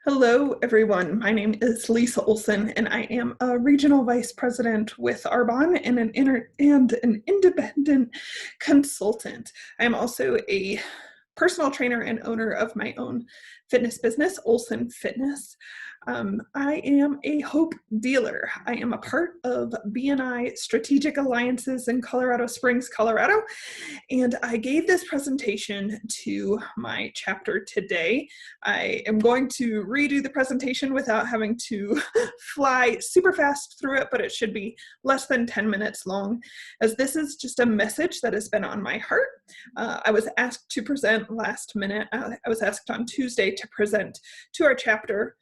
Hello, everyone. My name is Lisa Olson, and I am a regional vice president with Arbonne and an independent consultant. I'm also a personal trainer and owner of my own fitness business, Olson Fitness. I am a hope dealer. I am a part of BNI Strategic Alliances in Colorado Springs, Colorado, and I gave this presentation to my chapter today. I am going to redo the presentation without having to fly super fast through it, but it should be less than 10 minutes long, as this is just a message that has been on my heart. I was asked to present last minute. I was asked on Tuesday to present to our chapter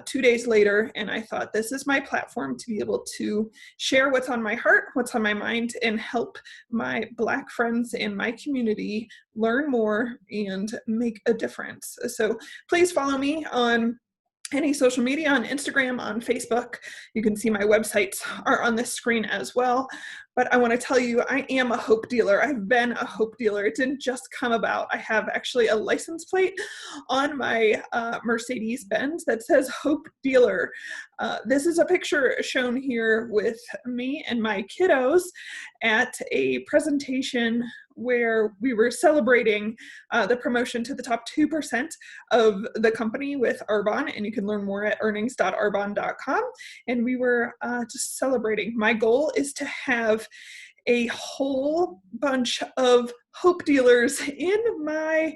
2 days later, and I thought this is my platform to be able to share what's on my heart, what's on my mind, and help my Black friends in my community learn more and make a difference. So please follow me on any social media, on Instagram, on Facebook. You can see my websites are on this screen as well. But I want to tell you, I am a hope dealer. I've been a hope dealer. It didn't just come about. I have actually a license plate on my Mercedes-Benz that says Hope Dealer. This is a picture shown here with me and my kiddos at a presentation where we were celebrating the promotion to the top 2% of the company with Arbonne, and you can learn more at earnings.arbonne.com. And we were just celebrating. My goal is to have a whole bunch of hope dealers in my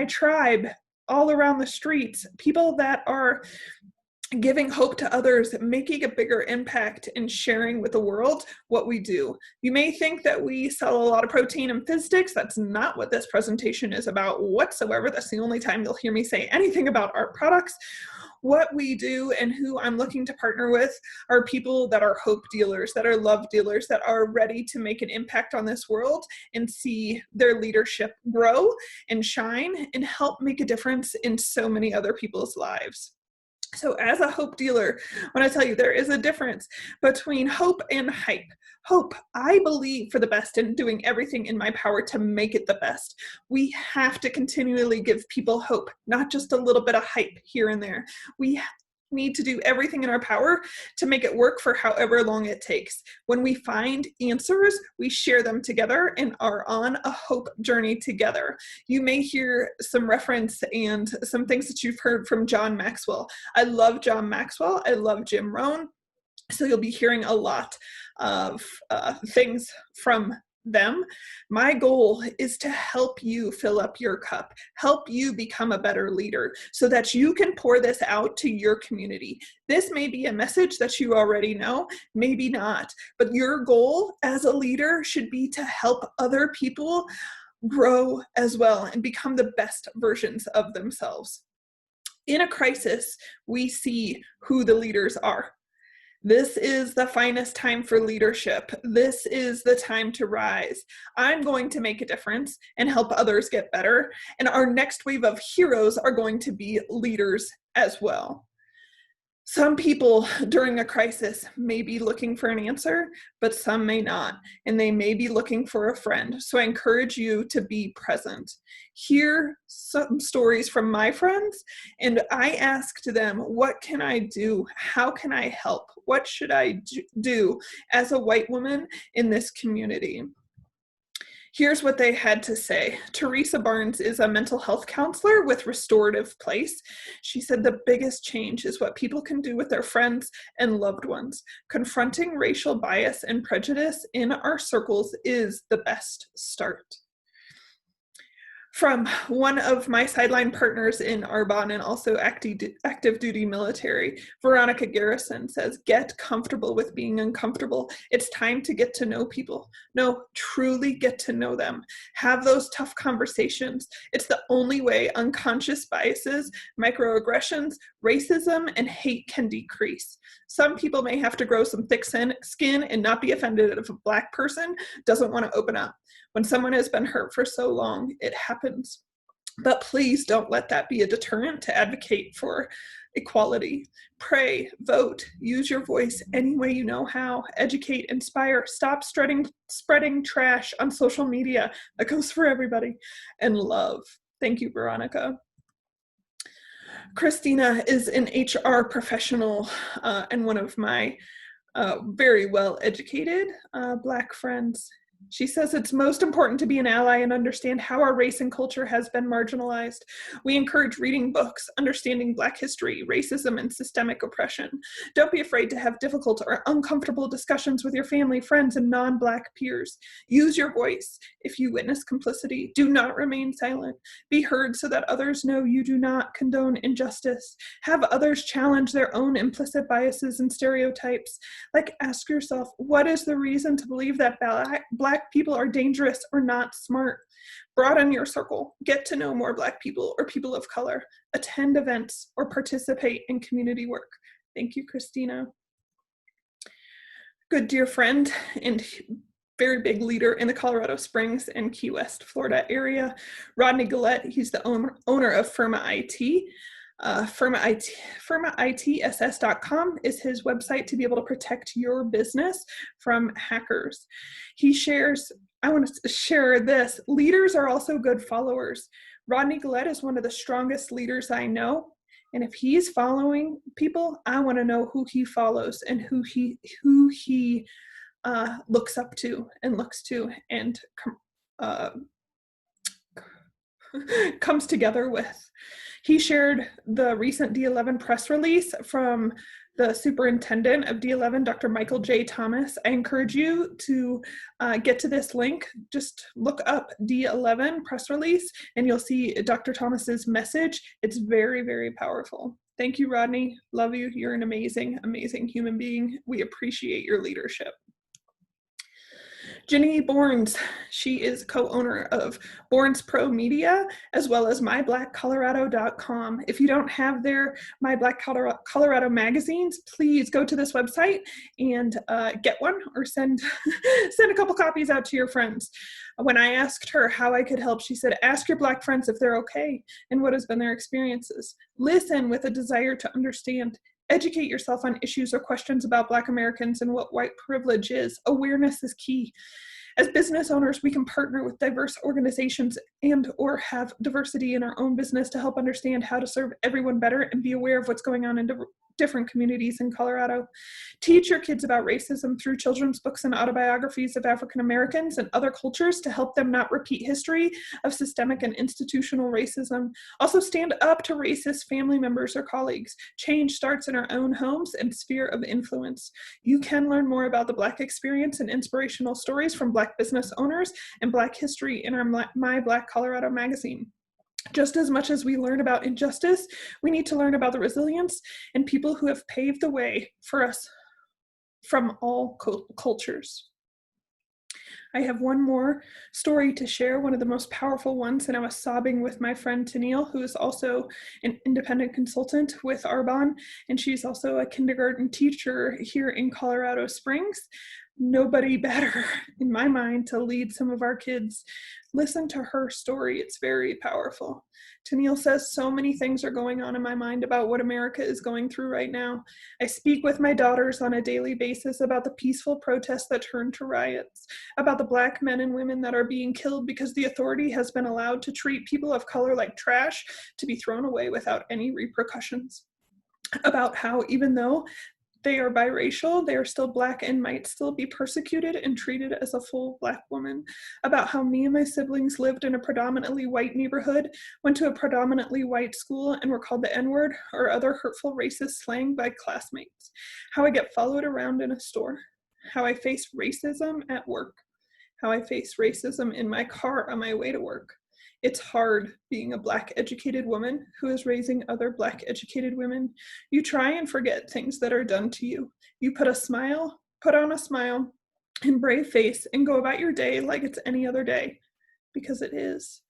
tribe all around the streets, people that are giving hope to others, making a bigger impact, and sharing with the world what we do. You may think that we sell a lot of protein and fizz sticks. That's not what this presentation is about whatsoever. That's the only time you'll hear me say anything about our products. What we do and who I'm looking to partner with are people that are hope dealers, that are love dealers, that are ready to make an impact on this world and see their leadership grow and shine and help make a difference in so many other people's lives. So as a hope dealer, I want to tell you there is a difference between hope and hype. Hope, I believe for the best and doing everything in my power to make it the best. We have to continually give people hope, not just a little bit of hype here and there. We need to do everything in our power to make it work for however long it takes. When we find answers, we share them together and are on a hope journey together. You may hear some reference and some things that you've heard from John Maxwell. I love John Maxwell. I love Jim Rohn. So you'll be hearing a lot of things from them. My goal is to help you fill up your cup, help you become a better leader so that you can pour this out to your community. This may be a message that you already know, maybe not, but your goal as a leader should be to help other people grow as well and become the best versions of themselves. In a crisis, we see who the leaders are. This is the finest time for leadership. This is the time to rise. I'm going to make a difference and help others get better. And our next wave of heroes are going to be leaders as well. Some people during a crisis may be looking for an answer, but some may not, and they may be looking for a friend. So I encourage you to be present. Hear some stories from my friends, and I asked them, what can I do? How can I help? What should I do as a white woman in this community? Here's what they had to say. Teresa Barnes is a mental health counselor with Restorative Place. She said the biggest change is what people can do with their friends and loved ones. Confronting racial bias and prejudice in our circles is the best start. From one of my sideline partners in Arbonne and also active duty military, Veronica Garrison says, get comfortable with being uncomfortable. It's time to get to know people. No, truly get to know them. Have those tough conversations. It's the only way unconscious biases, microaggressions, racism, and hate can decrease. Some people may have to grow some thick skin and not be offended if a Black person doesn't want to open up. When someone has been hurt for so long, it happens. But please don't let that be a deterrent to advocate for equality. Pray, vote, use your voice any way you know how. Educate, inspire, stop spreading trash on social media. That goes for everybody. And love. Thank you, Veronica. Christina is an HR professional and one of my very well educated Black friends. She says it's most important to be an ally and understand how our race and culture has been marginalized. We encourage reading books, understanding Black history, racism, and systemic oppression. Don't be afraid to have difficult or uncomfortable discussions with your family, friends, and non-Black peers. Use your voice. If you witness complicity, do not remain silent. Be heard so that others know you do not condone injustice. Have others challenge their own implicit biases and stereotypes. Like, ask yourself, what is the reason to believe that Black people are dangerous or not smart? Broaden your circle. Get to know more Black people or people of color. Attend events or participate in community work. Thank you, Christina. Good dear friend and very big leader in the Colorado Springs and Key West, Florida area, Rodney Gillette. He's the owner of Firma IT. FirmaITSS.com is his website to be able to protect your business from hackers. He shares, I want to share this, leaders are also good followers. Rodney Gillette is one of the strongest leaders I know. And if he's following people, I want to know who he follows and who he looks up to and looks to and comes together with. He shared the recent D11 press release from the superintendent of D11, Dr. Michael J. Thomas. I encourage you to get to this link. Just look up D11 press release and you'll see Dr. Thomas's message. It's very, very powerful. Thank you, Rodney. Love you. You're an amazing, amazing human being. We appreciate your leadership. Jenny Borns, she is co-owner of Borns Pro Media, as well as MyBlackColorado.com. If you don't have their My Black Colorado magazines, please go to this website and get one or send a couple copies out to your friends. When I asked her how I could help, she said, ask your Black friends if they're okay and what has been their experiences. Listen with a desire to understand. Educate yourself on issues or questions about Black Americans and what white privilege is. Awareness is key. As business owners, we can partner with diverse organizations and or have diversity in our own business to help understand how to serve everyone better and be aware of what's going on in different communities in Colorado. Teach your kids about racism through children's books and autobiographies of African Americans and other cultures to help them not repeat history of systemic and institutional racism. Also stand up to racist family members or colleagues. Change starts in our own homes and sphere of influence. You can learn more about the Black experience and inspirational stories from Black business owners and Black history in our My Black Colorado magazine. Just as much as we learn about injustice, we need to learn about the resilience and people who have paved the way for us from all cultures. I have one more story to share, one of the most powerful ones, and I was sobbing with my friend Tennille, who is also an independent consultant with Arbonne, and she's also a kindergarten teacher here in Colorado Springs. Nobody better, in my mind, to lead some of our kids. Listen to her story. It's very powerful. Tennille says, so many things are going on in my mind about what America is going through right now. I speak with my daughters on a daily basis about the peaceful protests that turned to riots, about the Black men and women that are being killed because the authority has been allowed to treat people of color like trash to be thrown away without any repercussions, about how even though they are biracial, they are still Black and might still be persecuted and treated as a full Black woman, about how me and my siblings lived in a predominantly white neighborhood, went to a predominantly white school, and were called the N-word or other hurtful racist slang by classmates, how I get followed around in a store, how I face racism at work, how I face racism in my car on my way to work. It's hard being a Black educated woman who is raising other Black educated women. You try and forget things that are done to you. You put on a smile and brave face and go about your day like it's any other day, because it is.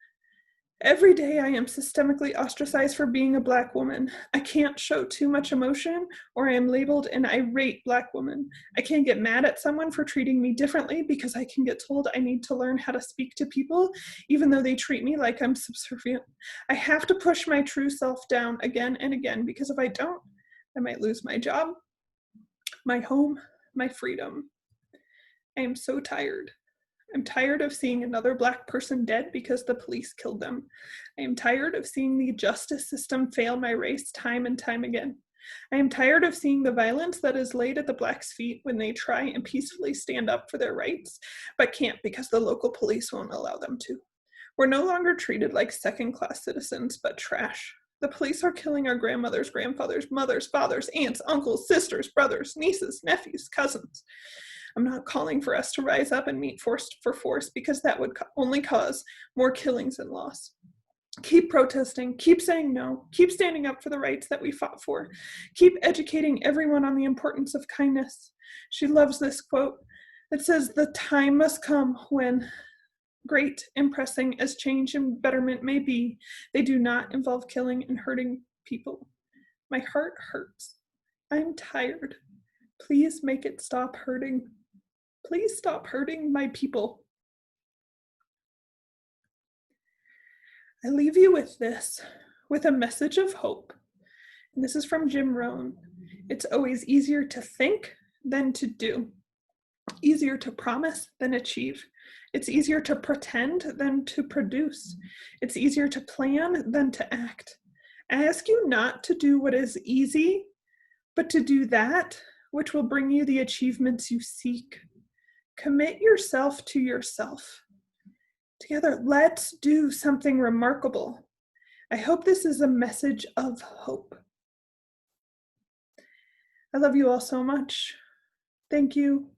Every day I am systemically ostracized for being a Black woman. I can't show too much emotion or I am labeled an irate Black woman. I can't get mad at someone for treating me differently because I can get told I need to learn how to speak to people even though they treat me like I'm subservient. I have to push my true self down again and again because if I don't, I might lose my job, my home, my freedom. I am so tired. I'm tired of seeing another Black person dead because the police killed them. I am tired of seeing the justice system fail my race time and time again. I am tired of seeing the violence that is laid at the Blacks' feet when they try and peacefully stand up for their rights, but can't because the local police won't allow them to. We're no longer treated like second-class citizens, but trash. The police are killing our grandmothers, grandfathers, mothers, fathers, aunts, uncles, sisters, brothers, nieces, nephews, cousins. I'm not calling for us to rise up and meet force for force because that would only cause more killings and loss. Keep protesting, keep saying no, keep standing up for the rights that we fought for, keep educating everyone on the importance of kindness. She loves this quote. It says, "The time must come when, great and pressing as change and betterment may be, they do not involve killing and hurting people. My heart hurts. I'm tired. Please make it stop hurting. Please stop hurting my people." I leave you with this, with a message of hope. And this is from Jim Rohn. It's always easier to think than to do. Easier to promise than achieve. It's easier to pretend than to produce. It's easier to plan than to act. I ask you not to do what is easy, but to do that which will bring you the achievements you seek. Commit yourself to yourself. Together, let's do something remarkable. I hope this is a message of hope. I love you all so much. Thank you.